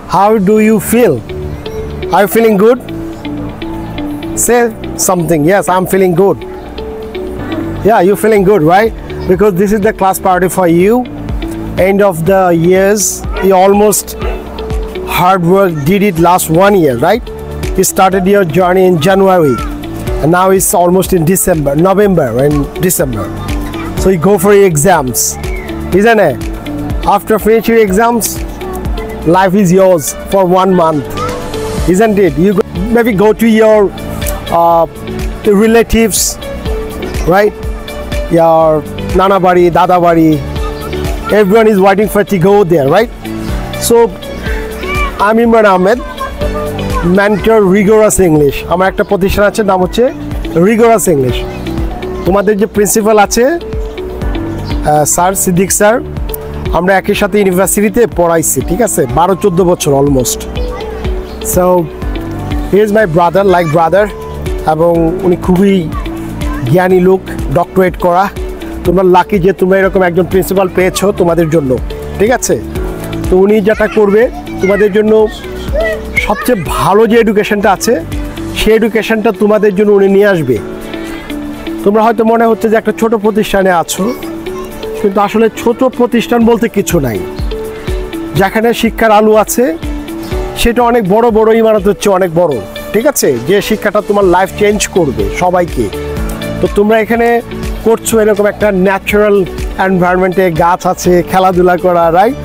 How do you feel? Are you feeling good? Say something. Yes, I'm feeling good. Yeah, you're feeling good, right? Because this is the class party for you. End of the years, you almost hard work did it last 1 year, right? You started your journey in January and now it's almost in November and December. So you go for your exams, isn't it? After finishing your exams, life is yours for 1 month, isn't it? You maybe go to your relatives, right? Your nana bari, dada bari. Everyone is waiting for to go there, right? So I'm Imran Ahmed, mentor Rigorous English. আমার একটা প্রতিষ্ঠান আছে, নাম হচ্ছে Rigorous English. তোমাদের যে principal আছে sir Siddique sir, আমরা একই সাথে ইউনিভার্সিটিতে পড়াইছি, ঠিক আছে, 12-14 বছর almost. So he is my brother, like brother, এবং উনি খুবই জ্ঞানী লোক, ডক্টরেট করা। তোমরা লাকি যে তোমরা এরকম একজন প্রিন্সিপাল পেয়েছো তোমাদের জন্য, ঠিক আছে। তো উনি যেটা করবে তোমাদের জন্য, সবচেয়ে ভালো যে এডুকেশনটা আছে সেই এডুকেশনটা তোমাদের জন্য উনি নিয়ে আসবে। তোমরা হয়তো মনে হচ্ছে যে একটা ছোট প্রতিষ্ঠানে আছো, কিন্তু আসলে ছোট প্রতিষ্ঠান বলতে কিছু নাই। যেখানে শিক্ষার আলো আছে সেটা অনেক বড় বড় ইমারত হচ্ছে, অনেক বড়, ঠিক আছে, যে শিক্ষাটা তোমার লাইফ চেঞ্জ করবে সবাইকে। তো তোমরা এখানে করছো এরকম একটা ন্যাচারাল এনভায়রনমেন্টে, গাছ আছে, খেলাধুলা করা, রাইট?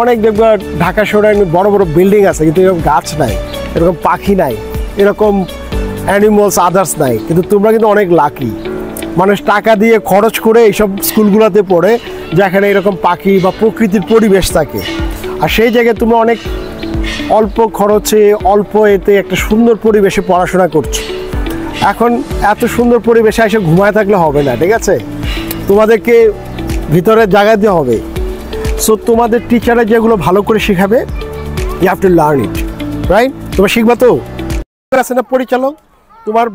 অনেক দেখবে ঢাকা শহরে বড় বড় বিল্ডিং আছে কিন্তু এরকম গাছ নাই, এরকম পাখি নাই, এরকম অ্যানিমালস আদার্স নাই। কিন্তু তোমরা কিন্তু অনেক লাকি, মানুষ টাকা দিয়ে খরচ করে এইসব স্কুলগুলোতে পড়ে যেখানে এরকম পাখি বা প্রকৃতির পরিবেশ থাকে। আর সেই জায়গায় তোমরা অনেক অল্প খরচে, অল্প এতে একটা সুন্দর পরিবেশে পড়াশোনা করছো। এখন এত সুন্দর পরিবেশে এসে ঘুমায় থাকলে হবে না, ঠিক আছে, তোমাদেরকে ভিতরে জায়গা দিতে হবে। সো তোমাদের টিচাররা যেগুলো ভালো করে শেখাবে, you have to learn it, right? তোমরা শিখবা তো। আছে না পরিচালক, তোমার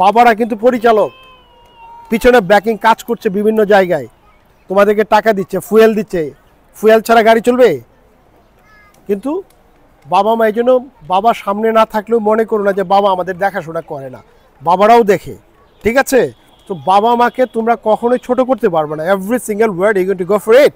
বাবারা কিন্তু পরিচালক, পিছনে ব্যাকিং কাজ করছে বিভিন্ন জায়গায়, তোমাদেরকে টাকা দিচ্ছে, ফুয়েল দিচ্ছে। ফুয়েল ছাড়া গাড়ি চলবে? কিন্তু বাবা মা, এই জন্য বাবা সামনে না থাকলেও মনে করো না যে বাবা আমাদের দেখাশোনা করে না, বাবারাও দেখে, ঠিক আছে। তো বাবা মাকে তোমরা কখনোই ছোট করতে পারবে না। Every single word you going to go for it.